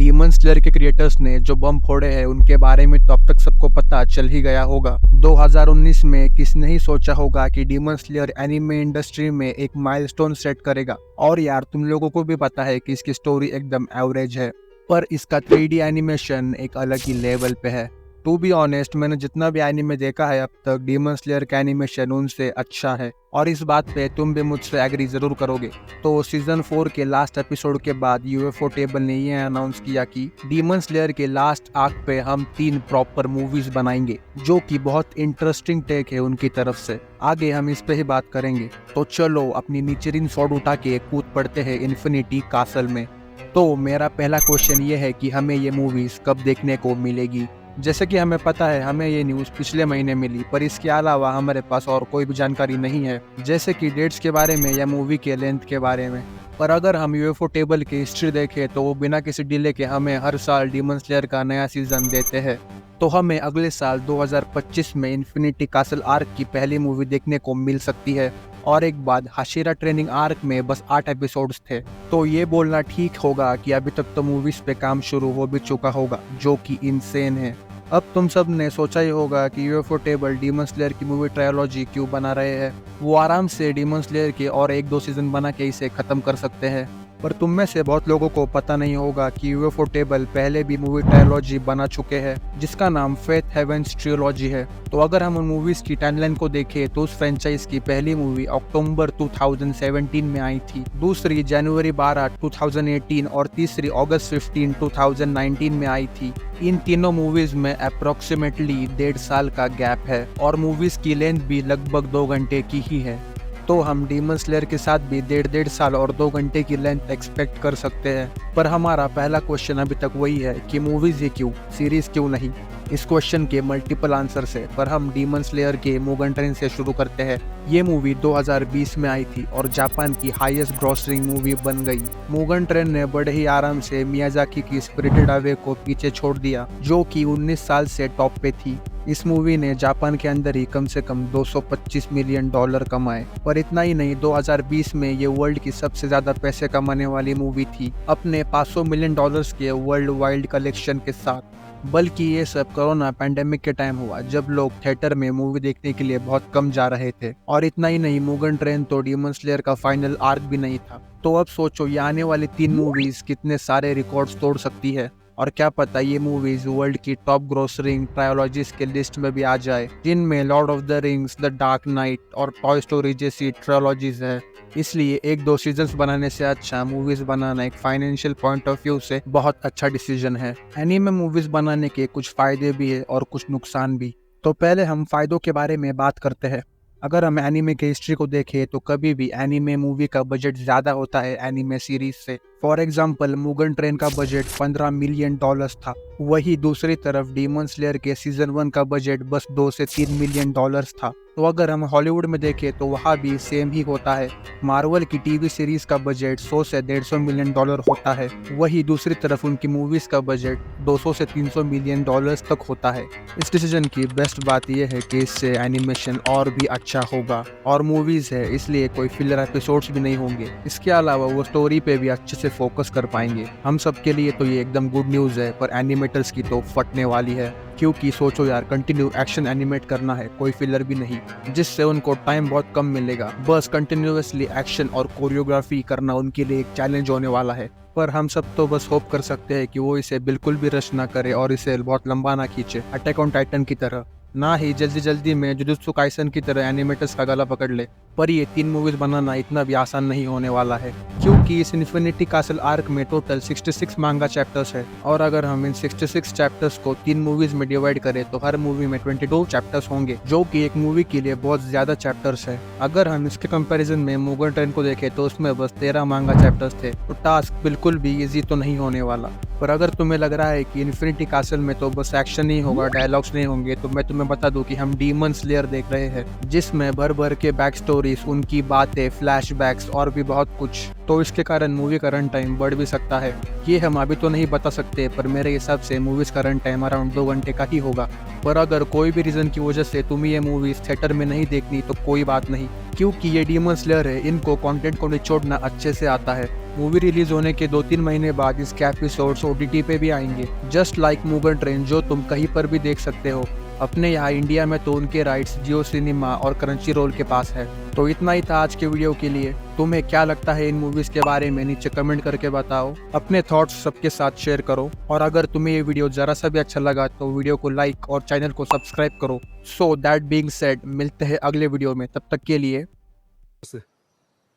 Demon slayer के creators ने जो बम फोड़े हैं उनके बारे में तो अब तक सबको पता चल ही गया होगा। 2019 में किसने ही सोचा होगा कि डीमन स्लेयर एनिमे इंडस्ट्री में एक माइलस्टोन सेट करेगा। और यार तुम लोगों को भी पता है कि इसकी स्टोरी एकदम एवरेज है, पर इसका 3D एनिमेशन एक अलग ही लेवल पे है। टू बी ऑनेस्ट, मैंने जितना भी एनिमे देखा है अब तक, डीमन स्लेयर का एनिमेशन उनसे अच्छा है, और इस बात पे तुम भी मुझसे एग्री जरूर करोगे। तो सीजन 4 के लास्ट एपिसोड के बाद यूएफओ टेबल ने ये अनाउंस किया कि डीमन स्लेयर के लास्ट आर्क पे हम 3 प्रॉपर मूवीज बनाएंगे, जो कि बहुत इंटरेस्टिंग टेक है उनकी तरफ से। आगे हम इस पे ही बात करेंगे, तो चलो अपनी नीचेरिन स्वॉर्ड उठा के कूद पड़ते हैं इन्फिनिटी कासल में। तो मेरा पहला क्वेश्चन ये है कि हमें ये मूवीज कब देखने को मिलेगी। जैसे कि हमें पता है हमें ये न्यूज़ पिछले महीने मिली, पर इसके अलावा हमारे पास और कोई भी जानकारी नहीं है, जैसे कि डेट्स के बारे में या मूवी के लेंथ के बारे में। पर अगर हम यूएफओ टेबल की हिस्ट्री देखें तो वो बिना किसी डिले के हमें हर साल डीमन स्लेयर का नया सीजन देते हैं। तो हमें अगले साल 2025 में इन्फिनिटी कासल आर्क की पहली मूवी देखने को मिल सकती है। और एक बात, हाशिरा ट्रेनिंग आर्क में बस 8 एपिसोड्स थे, तो ये बोलना ठीक होगा कि अभी तक तो मूवीज पे काम शुरू हो भी चुका होगा, जो कि इनसेन है। अब तुम सब ने सोचा ही होगा कि यूएफओ टेबल डीमन स्लेयर की मूवी ट्रायोलॉजी क्यों बना रहे हैं। वो आराम से डीमन स्लेयर के और 1-2 सीजन बना के इसे खत्म कर सकते हैं। पर तुम में से बहुत लोगों को पता नहीं होगा कि यूएफओ टेबल पहले भी मूवी ट्रायोलॉजी बना चुके हैं, जिसका नाम फेथ हेवेंस ट्रियोलॉजी है। तो अगर हम उन मूवीज की टाइमलाइन को देखें तो उस फ्रेंचाइज की पहली मूवी अक्टूबर 2017 में आई थी, दूसरी जनवरी 12, 2018 और तीसरी अगस्त 15, 2019 में आई थी। इन तीनों मूवीज में अप्रोक्सीमेटली 1.5 साल का गैप है, और मूवीज की लेंथ भी लगभग 2 घंटे की ही है। तो हम डीमन स्लेयर के साथ भी 1.5 साल और 2 घंटे की लेंथ एक्सपेक्ट कर सकते हैं। पर हमारा पहला क्वेश्चन अभी तक वही है कि मूवीज ही क्यों, सीरीज क्यों नहीं। इस क्वेश्चन के मल्टीपल आंसर्स है, पर हम डीमन स्लेयर के मुगन ट्रेन से शुरू करते हैं। ये मूवी 2020 में आई थी और जापान की हाईएस्ट ग्रॉसरिंग मूवी बन गई। मुगन ट्रेन ने बड़े ही आराम से मियाजाकी की स्पिरिटेड अवे को पीछे छोड़ दिया, जो कि 19 साल से टॉप पे थी। इस मूवी ने जापान के अंदर ही कम से कम $225 मिलियन कमाए। पर इतना ही नहीं, 2020 में ये वर्ल्ड की सबसे ज्यादा पैसे कमाने वाली मूवी थी, अपने $500 मिलियन के वर्ल्ड वाइड कलेक्शन के साथ। बल्कि ये सब कोरोना पैंडेमिक के टाइम हुआ, जब लोग थिएटर में मूवी देखने के लिए बहुत कम जा रहे थे। और इतना ही नहीं, मुगन ट्रेन तो डीमन स्लेयर का फाइनल आर्क भी नहीं था। तो अब सोचो ये आने वाली 3 मूवीज कितने सारे रिकॉर्ड्स तोड़ सकती है। और क्या पता ये मूवीज वर्ल्ड की टॉप ग्रोसरिंग ट्रायोलॉजीज के लिस्ट में भी आ जाए, जिनमें Lord of the rings, the dark night और टॉय स्टोरी जैसी ट्रायोलॉजीज है। इसलिए 1-2 सीजन्स बनाने से अच्छा मूवीज बनाना एक फाइनेंशियल पॉइंट ऑफ व्यू से बहुत अच्छा डिसीजन है। एनीमे मूवीज बनाने के कुछ फायदे भी है और कुछ नुकसान भी। तो पहले हम फायदों के बारे में बात करते हैं। अगर हम एनीमे की हिस्ट्री को देखें तो कभी भी एनीमे मूवी का बजट ज्यादा होता है एनीमे सीरीज से। फॉर एग्जाम्पल, मुगन ट्रेन का बजट $15 मिलियन था, वही दूसरी तरफ डीमन स्लेयर के सीजन 1 का बजट बस 2 से 3 मिलियन था। तो अगर हम हॉलीवुड में देखें तो वहाँ भी सेम ही होता है। मार्वल की टीवी सीरीज का बजट 100 से $150 मिलियन होता है, वही दूसरी तरफ उनकी मूवीज का बजट 200 से 300 मिलियन तक होता है। इस डिसीजन की बेस्ट बात यह है कि इससे एनिमेशन और भी अच्छा होगा, और मूवीज है इसलिए कोई फिलर एपिसोड्स भी नहीं होंगे। इसके अलावा वो स्टोरी पे भी अच्छे से फोकस कर पाएंगे। हम सब के लिए तो ये एकदम गुड न्यूज़ है, पर एनिमेटर्स की तो फटने वाली है। क्योंकि सोचो यार, कंटिन्यू एक्शन एनिमेट करना है, कोई फिलर भी नहीं, जिससे उनको टाइम बहुत कम मिलेगा। बस कंटिन्यूअसली एक्शन और कोरियोग्राफी करना उनके लिए एक चैलेंज होने वाला है। पर हम सब तो बस होप कर सकते हैं कि वो इसे बिल्कुल भी रश ना करे और इसे बहुत लंबा ना खींचे, अटैक ऑन टाइटन की तरह, ना ही जल्दी जल्दी में जुजुत्सु काइसन की तरह एनिमेटर्स का गला पकड़ ले। पर ये 3 मूवीज बनाना इतना भी आसान नहीं होने वाला है, क्योंकि इस इन्फिनिटी कासल आर्क में टोटल 66 मांगा चैप्टर्स है। और अगर हम इन 66 चैप्टर्स को 3 मूवीज में डिवाइड करें तो हर मूवी में 22 चैप्टर्स होंगे, जो कि एक मूवी के लिए बहुत ज्यादा चैप्टर्स है। अगर हम इसके कंपैरिजन में मुगन ट्रेन को देखें तो उसमें बस 13 मांगा चैप्टर्स थे, तो टास्क बिल्कुल भी इजी तो नहीं होने वाला। पर अगर तुम्हें लग रहा है कि इन्फिनिटी कासल में तो बस एक्शन नहीं होगा, डायलॉग्स नहीं होंगे, तो मैं तुम्हें बता दूं कि हम डीमन स्लेयर देख रहे हैं, जिसमें भर भर के बैक स्टोरीज, उनकी बातें, फ्लैशबैक्स और भी बहुत कुछ। तो इसके कारण मूवी का रन टाइम बढ़ भी सकता है। ये हम अभी तो नहीं बता सकते, पर मेरे हिसाब से मूवीज का रन टाइम अराउंड 2 घंटे का ही होगा। पर अगर कोई भी रीजन की वजह से तुम्हें ये मूवीज थिएटर में नहीं देखनी तो कोई बात नहीं, क्योंकि ये डीमन स्लेयर है, इनको कंटेंट को निचोड़ना अच्छे से आता है। मूवी रिलीज होने के 2-3 महीने बाद इसके एपिसोड्स ओटीटी पे भी आएंगे, जस्ट लाइक मुगल ट्रेन, जो तुम कहीं पर भी देख सकते हो। अपने यहाँ इंडिया में तो उनके राइट्स जियो सिनेमा और क्रंची रोल के पास है। तो इतना ही था आज के वीडियो के लिए। तुम्हें क्या लगता है इन मूवीज के बारे में, नीचे कमेंट करके बताओ। अपने थॉट्स सबके साथ शेयर करो, और अगर तुम्हें ये वीडियो जरा सा भी अच्छा लगा तो वीडियो को लाइक और चैनल को सब्सक्राइब करो। सो दैट बीइंग सेड, मिलते हैं अगले वीडियो में, तब तक के लिए।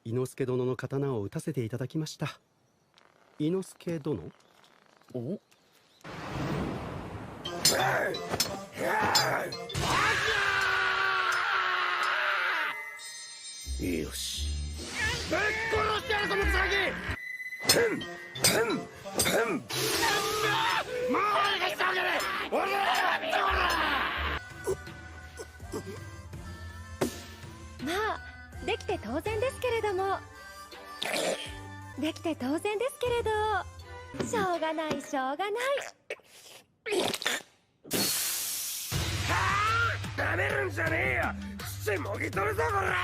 伊之助殿の刀を打たせていただきました。伊之助殿？お？よし。ぶっ殺してやるぞ、ムクサギ！もう俺がしてあげる！俺は見てこら！まあできて当然ですけれども、できて当然ですけれど、しょうがないしょうがない。なめるんじゃねえよ！口もぎ取るぞこら！